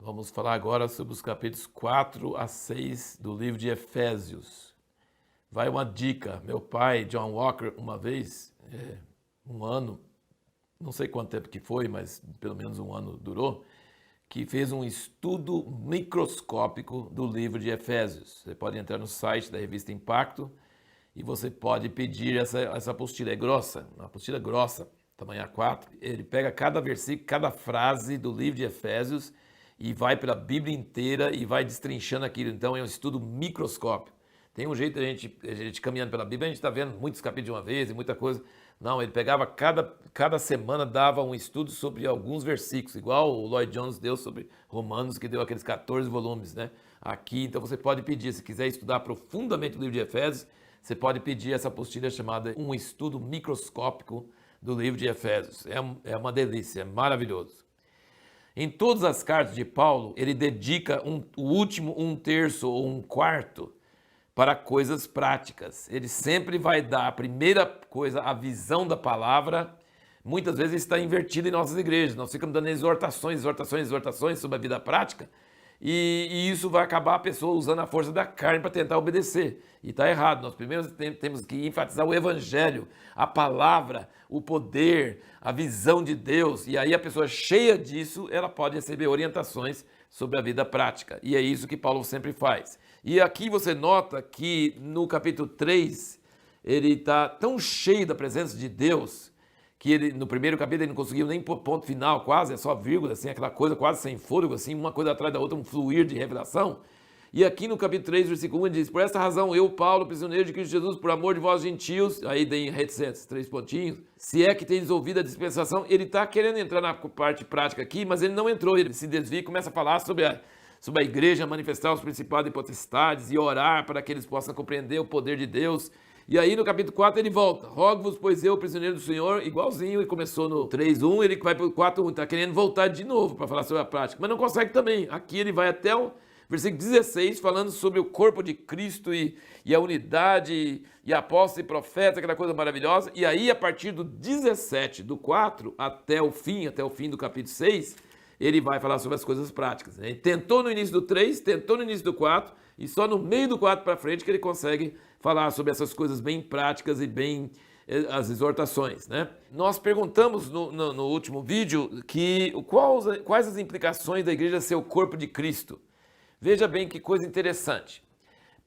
Vamos falar agora sobre os capítulos 4 a 6 do livro de Efésios. Vai uma dica. Meu pai, John Walker, uma vez, um ano, não sei quanto tempo que foi, mas pelo menos um ano durou, que fez um estudo microscópico do livro de Efésios. Você pode entrar no site da revista Impacto e você pode pedir essa apostila. É grossa, uma apostila grossa, tamanho A4. Ele pega cada versículo, cada frase do livro de Efésios e vai pela Bíblia inteira e vai destrinchando aquilo. Então é um estudo microscópico. Tem um jeito de a gente caminhando pela Bíblia, a gente está vendo muitos capítulos de uma vez e muita coisa. Não, ele pegava cada semana, dava um estudo sobre alguns versículos, igual o Lloyd Jones deu sobre Romanos, que deu aqueles 14 volumes, né? Aqui, então você pode pedir, se quiser estudar profundamente o livro de Efésios, você pode pedir essa apostila chamada Um Estudo Microscópico do livro de Efésios. É uma delícia, é maravilhoso. Em todas as cartas de Paulo, ele dedica o último 1/3 ou 1/4 para coisas práticas. Ele sempre vai dar a primeira coisa, a visão da palavra. Muitas vezes está invertido em nossas igrejas. Nós ficamos dando exortações sobre a vida prática e isso vai acabar a pessoa usando a força da carne para tentar obedecer. E está errado. Nós primeiro temos que enfatizar o evangelho, a palavra, o poder, a visão de Deus. E aí a pessoa cheia disso, ela pode receber orientações sobre a vida prática. E é isso que Paulo sempre faz. E aqui você nota que no capítulo 3, ele está tão cheio da presença de Deus, que ele, no primeiro capítulo ele não conseguiu nem pôr ponto final, quase, é só vírgula, assim, aquela coisa quase sem fôlego, assim, uma coisa atrás da outra, um fluir de revelação. E aqui no capítulo 3, versículo 1, ele diz: por essa razão, eu, Paulo, prisioneiro de Cristo Jesus, por amor de vós gentios, aí tem reticências, 3 pontinhos, se é que tendes ouvido a dispensação. Ele está querendo entrar na parte prática aqui, mas ele não entrou, ele se desvia e começa a falar sobre a igreja, manifestar os principados e potestades e orar para que eles possam compreender o poder de Deus. E aí no capítulo 4 ele volta: rogo-vos, pois eu, prisioneiro do Senhor, igualzinho, ele começou no 3:1, ele vai para o 4:1, está querendo voltar de novo para falar sobre a prática, mas não consegue também. Aqui ele vai até o versículo 16, falando sobre o corpo de Cristo e a unidade, e apóstolo e profeta, aquela coisa maravilhosa. E aí a partir do 17, do 4 até o fim do capítulo 6, ele vai falar sobre as coisas práticas. Ele tentou no início do 3, tentou no início do 4, e só no meio do 4 para frente que ele consegue falar sobre essas coisas bem práticas e bem as exortações, né? Nós perguntamos no último vídeo quais as implicações da igreja ser o corpo de Cristo. Veja bem que coisa interessante.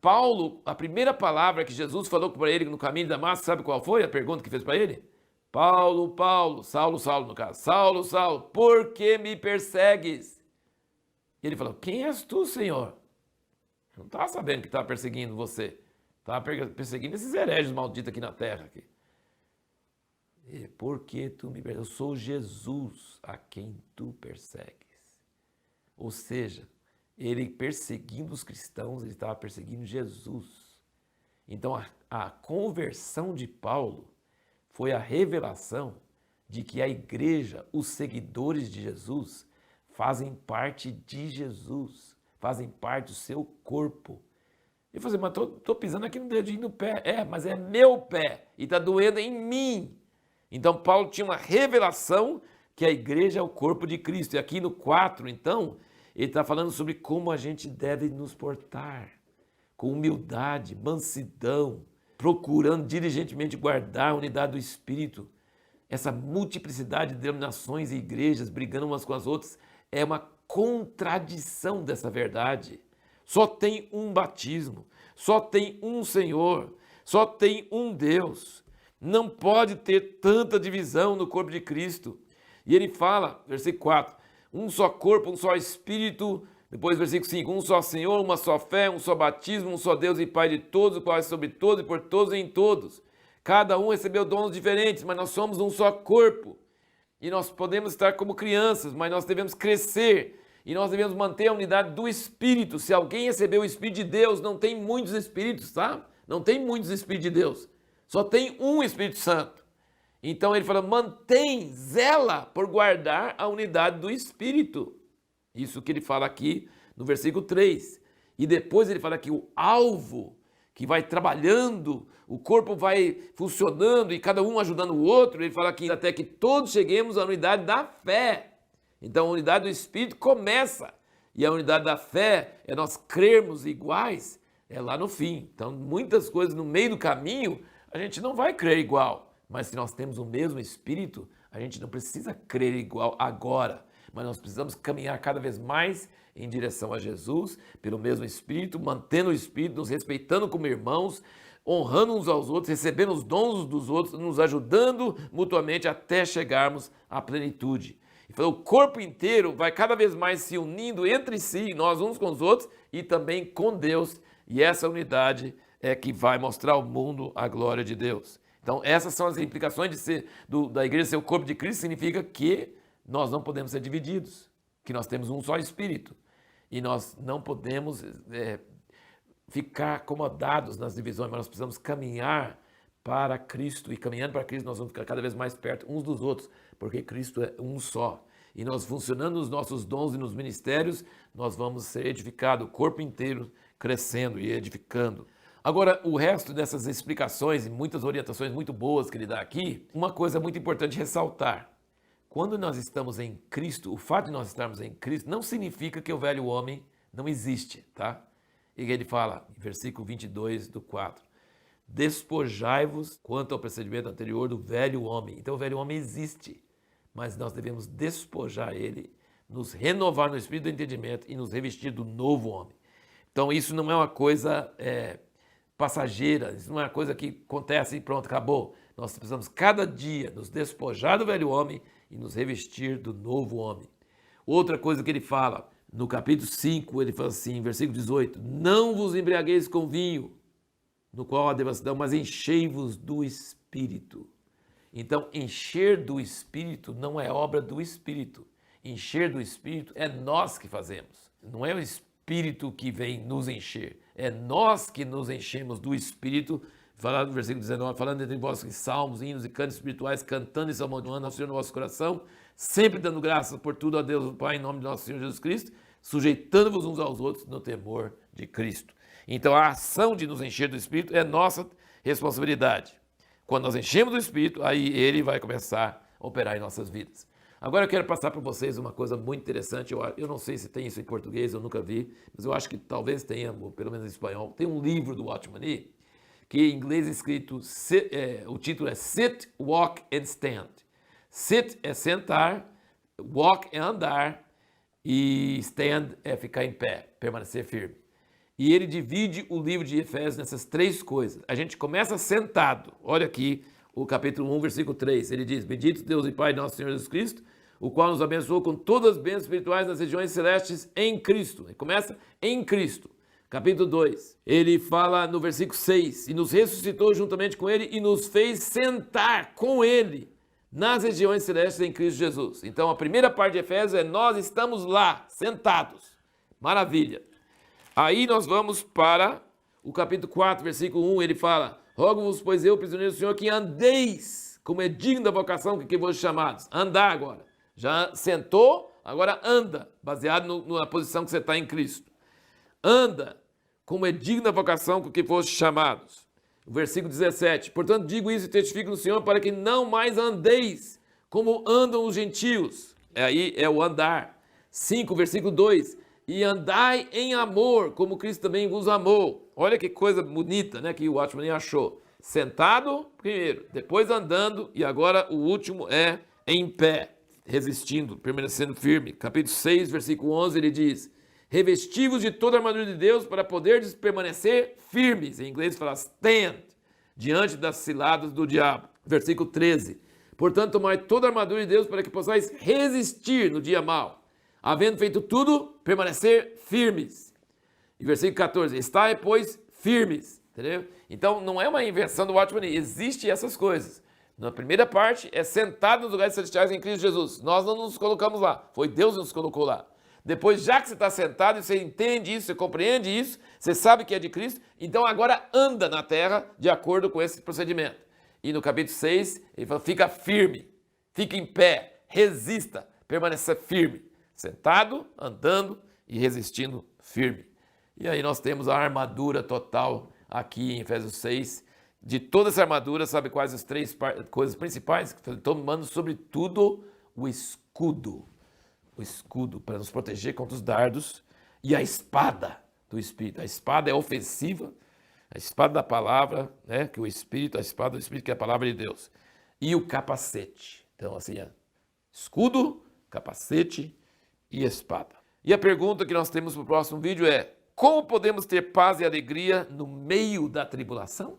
Paulo, a primeira palavra que Jesus falou para ele no caminho de Damasco, sabe qual foi a pergunta que fez para ele? Paulo, Paulo, Saulo, Saulo no caso, Saulo, Saulo, por que me persegues? E ele falou: quem és tu, Senhor? Não estava sabendo que estava perseguindo você. Estava perseguindo esses hereges malditos aqui na terra. Aqui. E, por que tu me persegues? Eu sou Jesus a quem tu persegues. Ou seja, ele perseguindo os cristãos, ele estava perseguindo Jesus. Então a conversão de Paulo foi a revelação de que a igreja, os seguidores de Jesus, fazem parte de Jesus, fazem parte do seu corpo. Ele falou assim: mas estou pisando aqui no dedinho do pé. Mas é meu pé e está doendo em mim. Então Paulo tinha uma revelação que a igreja é o corpo de Cristo. E aqui no 4, então, ele está falando sobre como a gente deve nos portar, com humildade, mansidão, procurando diligentemente guardar a unidade do Espírito. Essa multiplicidade de denominações e igrejas brigando umas com as outras é uma contradição dessa verdade. Só tem um batismo, só tem um Senhor, só tem um Deus. Não pode ter tanta divisão no corpo de Cristo. E ele fala, versículo 4, um só corpo, um só Espírito. Depois, versículo 5, um só Senhor, uma só fé, um só batismo, um só Deus e Pai de todos, o qual é sobre todos e por todos e em todos. Cada um recebeu dons diferentes, mas nós somos um só corpo. E nós podemos estar como crianças, mas nós devemos crescer. E nós devemos manter a unidade do Espírito. Se alguém recebeu o Espírito de Deus, não tem muitos Espíritos, tá? Não tem muitos Espíritos de Deus. Só tem um Espírito Santo. Então ele fala: mantém, zela por guardar a unidade do Espírito. Isso que ele fala aqui no versículo 3. E depois ele fala que o alvo, que vai trabalhando, o corpo vai funcionando e cada um ajudando o outro, ele fala que até que todos cheguemos à unidade da fé. Então a unidade do Espírito começa E a unidade da fé é nós crermos iguais, é lá no fim. Então, muitas coisas no meio do caminho, a gente não vai crer igual. Mas se nós temos o mesmo Espírito, a gente não precisa crer igual agora. Mas nós precisamos caminhar cada vez mais em direção a Jesus, pelo mesmo Espírito, mantendo o Espírito, nos respeitando como irmãos, honrando uns aos outros, recebendo os dons dos outros, nos ajudando mutuamente até chegarmos à plenitude. Então, o corpo inteiro vai cada vez mais se unindo entre si, nós uns com os outros, e também com Deus. E essa unidade é que vai mostrar ao mundo a glória de Deus. Então, essas são as implicações de ser, da igreja ser o corpo de Cristo, significa que nós não podemos ser divididos, que nós temos um só Espírito. E nós não podemos ficar acomodados nas divisões, mas nós precisamos caminhar para Cristo. E caminhando para Cristo, nós vamos ficar cada vez mais perto uns dos outros, porque Cristo é um só. E nós funcionando nos nossos dons e nos ministérios, nós vamos ser edificados, o corpo inteiro crescendo e edificando. Agora, o resto dessas explicações e muitas orientações muito boas que ele dá aqui, uma coisa muito importante ressaltar. Quando nós estamos em Cristo, o fato de nós estarmos em Cristo não significa que o velho homem não existe, tá? E ele fala, em versículo 22 do 4, despojai-vos quanto ao procedimento anterior do velho homem. Então o velho homem existe, mas nós devemos despojar ele, nos renovar no espírito do entendimento e nos revestir do novo homem. Então isso não é uma coisa passageira, isso não é uma coisa que acontece e pronto, acabou. Nós precisamos cada dia nos despojar do velho homem e nos revestir do novo homem. Outra coisa que ele fala, no capítulo 5, ele fala assim, versículo 18, não vos embriagueis com vinho, no qual há devassidão, mas enchei-vos do Espírito. Então, encher do Espírito não é obra do Espírito. Encher do Espírito é nós que fazemos. Não é o Espírito que vem nos encher. É nós que nos enchemos do Espírito. Falando no versículo 19, falando entre vós em salmos, hinos e cantos espirituais, cantando e salmodiando ao Senhor no vosso coração, sempre dando graças por tudo a Deus o Pai, em nome de nosso Senhor Jesus Cristo, sujeitando-vos uns aos outros no temor de Cristo. Então a ação de nos encher do Espírito é nossa responsabilidade. Quando nós enchemos do Espírito, aí ele vai começar a operar em nossas vidas. Agora eu quero passar para vocês uma coisa muito interessante, eu não sei se tem isso em português, eu nunca vi, mas eu acho que talvez tenha, pelo menos em espanhol. Tem um livro do Watchman Nee, que em inglês é escrito, o título é Sit, Walk and Stand. Sit é sentar, walk é andar e stand é ficar em pé, permanecer firme. E ele divide o livro de Efésios nessas três coisas. A gente começa sentado, olha aqui o capítulo 1, versículo 3, ele diz, bendito Deus e Pai de nosso Senhor Jesus Cristo, o qual nos abençoou com todas as bênçãos espirituais nas regiões celestes em Cristo. Ele começa em Cristo. Capítulo 2, ele fala no versículo 6, e nos ressuscitou juntamente com ele e nos fez sentar com ele nas regiões celestes em Cristo Jesus. Então a primeira parte de Efésios é nós estamos lá, sentados. Maravilha. Aí nós vamos para o capítulo 4, versículo 1, ele fala, rogo-vos, pois eu, prisioneiro do Senhor, que andeis, como é digno da vocação que vos chamados. Andar agora. Já sentou, agora anda, baseado na posição que você está em Cristo. Anda, como é digno da vocação com que foste chamados. O versículo 17, portanto digo isso e testifico no Senhor para que não mais andeis como andam os gentios. Aí é o andar. 5, versículo 2, e andai em amor, como Cristo também vos amou. Olha que coisa bonita, né, que o Watchman Nee achou. Sentado primeiro, depois andando e agora o último é em pé, resistindo, permanecendo firme. Capítulo 6, versículo 11, ele diz, revesti-vos de toda a armadura de Deus para poderdes permanecer firmes. Em inglês fala stand, diante das ciladas do diabo. Versículo 13. Portanto, tomai toda a armadura de Deus para que possais resistir no dia mau. Havendo feito tudo, permanecer firmes. E versículo 14. Estai, pois, firmes. Entendeu? Então, não é uma invenção do Watchman Nee. Existem essas coisas. Na primeira parte, é sentado nos lugares celestiais em Cristo Jesus. Nós não nos colocamos lá. Foi Deus que nos colocou lá. Depois, já que você está sentado e você entende isso, você compreende isso, você sabe que é de Cristo, então agora anda na terra de acordo com esse procedimento. E no capítulo 6, ele fala, fica firme, fica em pé, resista, permaneça firme. Sentado, andando e resistindo firme. E aí nós temos a armadura total aqui em Efésios 6. De toda essa armadura, sabe quais as três coisas principais? Tomando sobretudo o escudo. O escudo para nos proteger contra os dardos E a espada do Espírito. A espada é ofensiva, a espada da palavra, né? Que o Espírito, a espada do Espírito, que é a palavra de Deus. E o capacete. Então, assim, escudo, capacete e espada. E a pergunta que nós temos para o próximo vídeo é: como podemos ter paz e alegria no meio da tribulação?